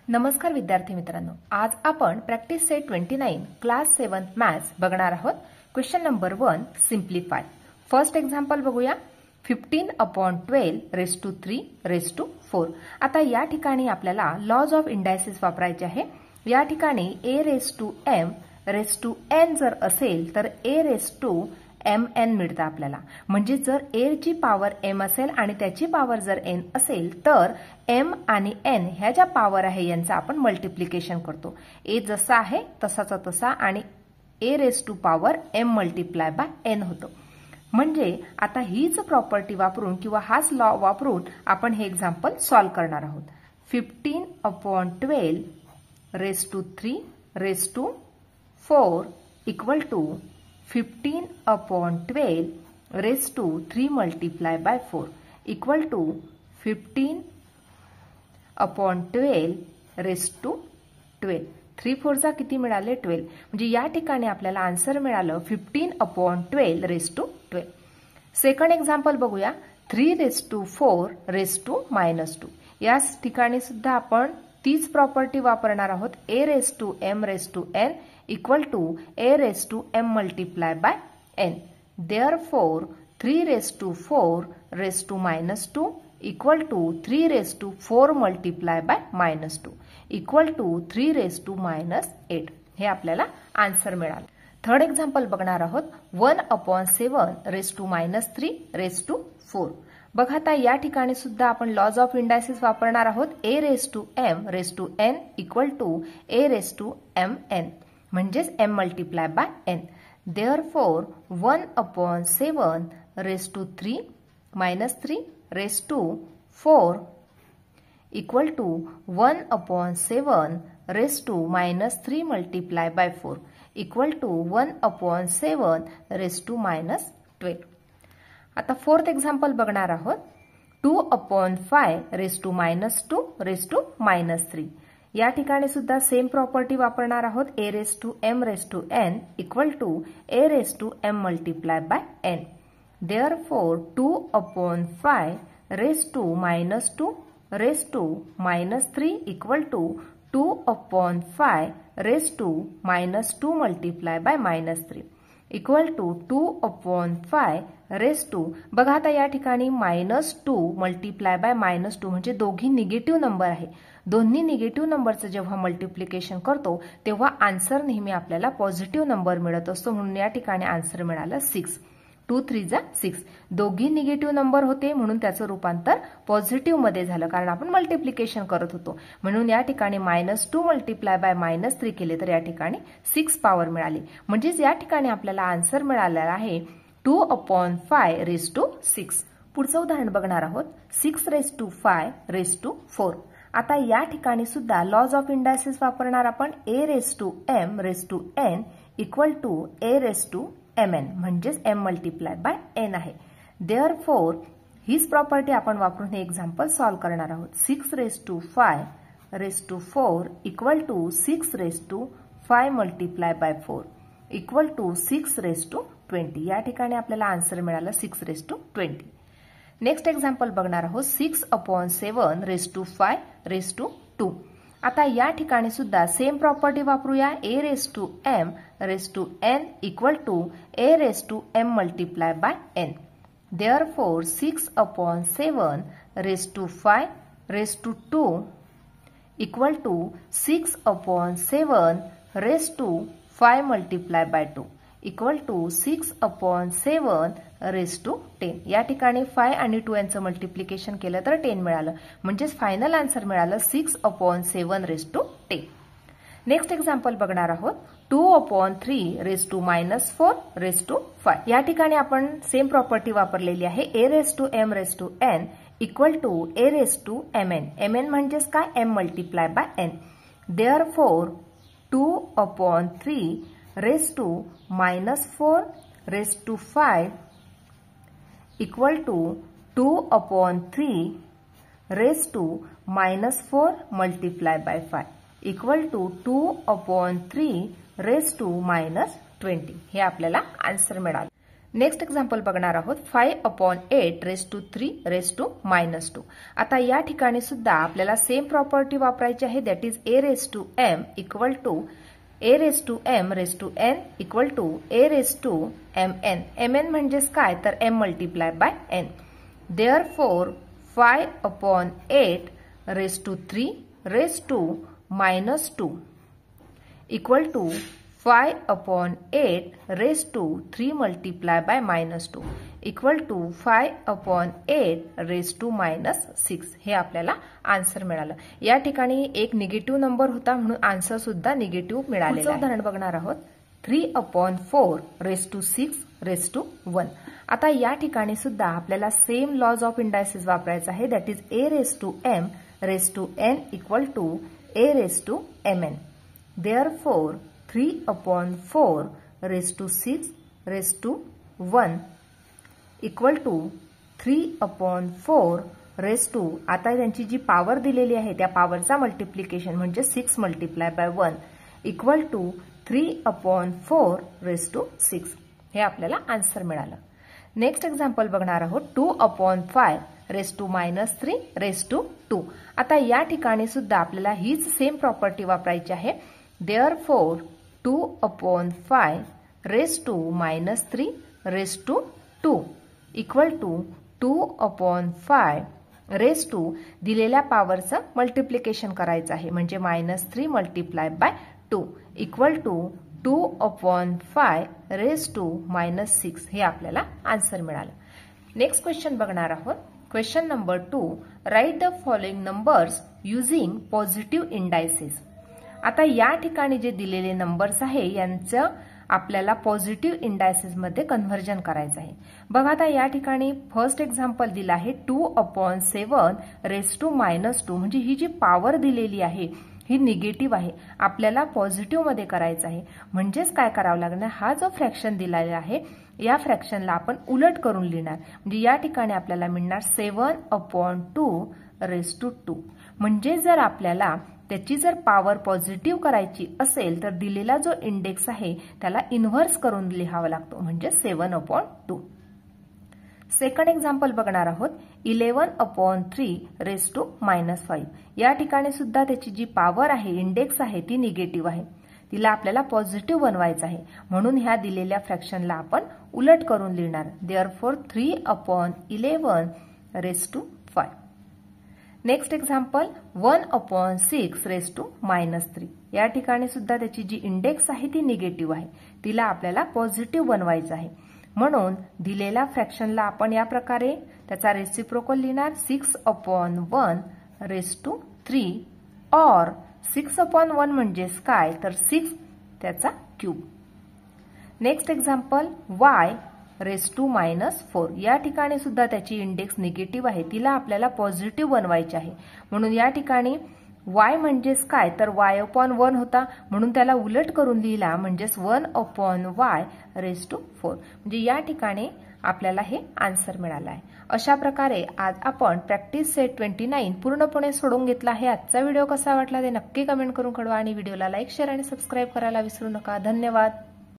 नमस्कार विद्यार्थी मित्रांनो, आज आपण प्रॅक्टिस सेट 29 क्लास 7 मॅथ्स बघणार आहोत। Question number 1 simplify. First example बघूया। 15/12 रेज टू 3 रेज टू 4। आता या ठिकाणी आपल्याला लॉज ऑफ इंडायसिस वापरायचे आहे। या ठिकाणी a raise to m raise to n जर असेल तर a रेज टू mn मिळतं आपल्याला। म्हणजे जर a ची पॉवर m असेल आणि त्याची पॉवर जर n असेल तर m आणि n ह्या ज्या पॉवर आहे यांचा आपण मल्टिप्लिकेशन करतो। a जसा आहे तसाचा तसा आणि a raise to power m multiply by n होतो। म्हणजे आता हीच प्रॉपर्टी वापरून किंवा हाच लॉ वापरून आपण हे एक्झाम्पल सॉल्व्ह करणार आहोत। 15/12 raise to 3 raise to 4 equal to 15/12 raise to 3 multiply by 4 equal to 15/12 raise to 12। 3 4 चा किती मिळाले 12। म्हणजे या ठिकाणी आपल्याला आन्सर मिळालं 15/12 रेज टू 12। सेकंड एक्झाम्पल बघूया। 3 रेज टू 4 रेज टू -2। या ठिकाणी सुद्धा आपण तीच प्रॉपर्टी वापरणार आहोत। a raise to m raise to n equal to a raise to m multiply by n। Therefore 3 raise to 4 raise to -2 equal to 3 raise to 4 multiply by -2 equal to 3 raise to -8। हे आपल्याला answer मिळालं। Third example बघणार आहोत। 1/7 raise to -3 raise to 4। बघा आता या ठिकाणी सुद्धा आपण लॉज ऑफ इंडायसिस वापरणार आहोत। a raise to m raise to n equal to a raise to mn म्हणजेच m multiply by n। Therefore 1/7 raise to 3 -3 raise to 4 equal to 1/7 raise to -3 multiply by 4 equal to 1/7 raise to -12। आता fourth example बघणार आहोत। 2/5 raise to -2 raise to -3। या ठिकाणी सुद्धा same property वापरणार आहोत। a raise to m raise to n equal to a raise to m multiply by n। Therefore 2/5 raise to -2 raise to -3 equal to 2/5 raise to -2 multiply by -3 equal to 2/5 raise to. बघा आता या ठिकाणी -2 multiply by -2 म्हणजे दोघी negative number आहे। दोन्ही negative नंबरचं जेव्हा मल्टिप्लिकेशन करतो तेव्हा आन्सर नेहमी आपल्याला पॉझिटिव्ह नंबर मिळत असतो। म्हणून या ठिकाणी आन्सर मिळालं 6। 2 3 जा 6। दोघी निगेटिव्ह नंबर होते म्हणून त्याचं रूपांतर पॉझिटिव्ह मध्ये झालं कारण आपण मल्टिप्लिकेशन करत होतो। म्हणून या ठिकाणी -2 मल्टिप्लाय बाय -3 केले तर या ठिकाणी 6 पॉवर मिळाली। म्हणजेच या ठिकाणी आपल्याला आन्सर मिळालेला आहे 2/5 रेज टू 6। पुढचं उदाहरण बघणार आहोत। 6 रेज टू 5 रेज टू 4। आता या ठिकाणी सुद्धा लॉज ऑफ इंडायसिस वापरणार आपण। a raise to m raise to n equal to a raise to mn म्हणजेच m मल्टिप्लाय बाय n आहे। देयरफॉर हीच प्रॉपर्टी आपण वापरून हे एक्झाम्पल सॉल्व्ह करणार आहोत। 6 raise to 5 raise to 4 equal to 6 raise to 5 multiply by 4 equal to 6 raise to 20। या ठिकाणी आपल्याला आन्सर मिळालं 6 रेज टू 20। नेक्स्ट एक्झाम्पल बघणार आहोत। 6/7 रेज टू 5 रेज टू 2। आता या ठिकाणी सुद्धा सेम प्रॉपर्टी वापरूया। a raise to m raise to n equal to a raise to m multiply by n। Therefore 6/7 raise to 5 raise to 2 equal to 6/7 raise to 5 multiply by 2 equal to 6/7 raise to 10। या ठिकाणी 5 आणि 2 यांचं multiplication केलं तर 10 मिळालं। म्हणजेच final answer मिळालं 6/7 raise to 10। Next example बघणार आहोत। 2/3 रेज टू -4 रेज टू 5। या ठिकाणी आपण सेम प्रॉपर्टी वापरलेली आहे। a raise to m raise to n equal to a raise to mn। mn म्हणजेच काय m multiply by n। Therefore 2/3 raise to -4 raise to 5 equal to 2/3 raise to -4 multiply by 5 equal to 2/3 raise to -20। हे आपल्याला answer मिळालं। Next example बघणार आहोत 5/8 raise to 3 raise to -2. आता या ठिकाणी सुद्धा आपल्याला सेम प्रॉपर्टी वापरायची आहे, that is a raise to m equal to a raise to m raise to n equal to a raise to mn. mn म्हणजेच काय तर m multiply by n. Therefore 5/8 raise to 3 raise to -2 equal to 5/8 raise to 3 multiply by -2 equal to 5/8 raise to -6. हे आपल्याला answer मिळालं. या ठिकाणी एक negative number होता म्हणून आन्सर सुद्धा निगेटिव्ह मिळालेला आहे. उदाहरण बघणार आहोत 3/4 रेस टू 6 रेस टू 1. आता या ठिकाणी सुद्धा आपल्याला सेम लॉज ऑफ इंडायसिस वापरायचा आहे, that is a raise to m raise to n equal to a raise to mn. Therefore 3/4 raise to 6 raise to 1 equal to 3/4 raise to, आता त्यांची जी power दिलेली आहे त्या पॉवरचा मल्टिप्लिकेशन म्हणजे 6 multiply by 1 equal to 3/4 raise to 6. हे आपल्याला answer मिळालं. Next example बघणार आहोत 2/5 रेस टू -3 रेस टू 2. आता या ठिकाणी सुद्धा आपल्याला हीच सेम प्रॉपर्टी वापरायची आहे. Therefore 2/5 raise to -3 raise to 2 equal to 2/5 raise to दिलेल्या पॉवरचं मल्टिप्लिकेशन करायचं आहे म्हणजे -3 multiply by 2 equal to 2/5 raise to -6. हे आपल्याला आन्सर मिळालं. नेक्स्ट क्वेश्चन बघणार आहोत. Question number 2, write the following numbers using positive indices. आता या ठिकाणी जे दिलेले नंबर्स आहे यांचं आपल्याला पॉझिटिव्ह इंडायसेस मध्ये कन्व्हर्जन करायचं आहे. बघा आता या ठिकाणी फर्स्ट एक्झाम्पल दिलं आहे 2/7 रेस टू -2 म्हणजे ही जी पॉवर दिलेली आहे ही निगेटिव्ह आहे, आपल्याला पॉझिटिव्ह मध्ये करायचं आहे. म्हणजेच काय करावं लागणार, हा जो फ्रॅक्शन दिलेला आहे या फ्रॅक्शनला आपण उलट करून लिहिणार. म्हणजे या ठिकाणी आपल्याला मिळणार 7/2 रेस टू 2. म्हणजे जर आपल्याला त्याची जर पॉवर पॉझिटिव्ह करायची असेल तर दिलेला जो इंडेक्स आहे त्याला इन्व्हर्स करून लिहावा लागतो म्हणजे 7/2. सेकंड एक्झाम्पल बघणार आहोत 11/3 रेस टू -5. या ठिकाणी सुद्धा त्याची जी पॉवर आहे इंडेक्स आहे ती निगेटिव्ह आहे, तिला आपल्याला पॉझिटिव्ह बनवायचं आहे म्हणून ह्या दिलेल्या फ्रॅक्शनला आपण उलट करून लिहिणार. Therefore 3/11 raise to 5. Next example 1/6 raise to -3. या ठिकाणी सुद्धा त्याची जी इंडेक्स आहे ती निगेटिव्ह आहे, तिला आपल्याला पॉझिटिव्ह बनवायचं आहे म्हणून दिलेल्या फ्रॅक्शनला आपण या प्रकारे त्याचा रेसिप्रोकल लिहिणार 6/1 रेस टू 3 और 6/1 म्हणजेच काय तर 6 त्याचा cube. Next example y raise to -4. या ठिकाणी सुद्धा त्याची इंडेक्स निगेटिव्ह आहे, तिला आपल्याला पॉझिटिव्ह बनवायची आहे म्हणून या ठिकाणी y म्हणजेच काय तर y/1 होता म्हणून त्याला उलट करून लिहिला म्हणजेच 1/y रेस टू 4. म्हणजे या ठिकाणी आपल्याला हे आन्सर मिळालं आहे. अशा प्रकारे आज आपण प्रॅक्टिस सेट 29 पूर्णपणे सोडवून घेतला आहे. आजचा व्हिडिओ कसा वाटला ते नक्की कमेंट करून कळवा आणि व्हिडिओला लाईक शेअर आणि सबस्क्राईब करायला विसरू नका. धन्यवाद.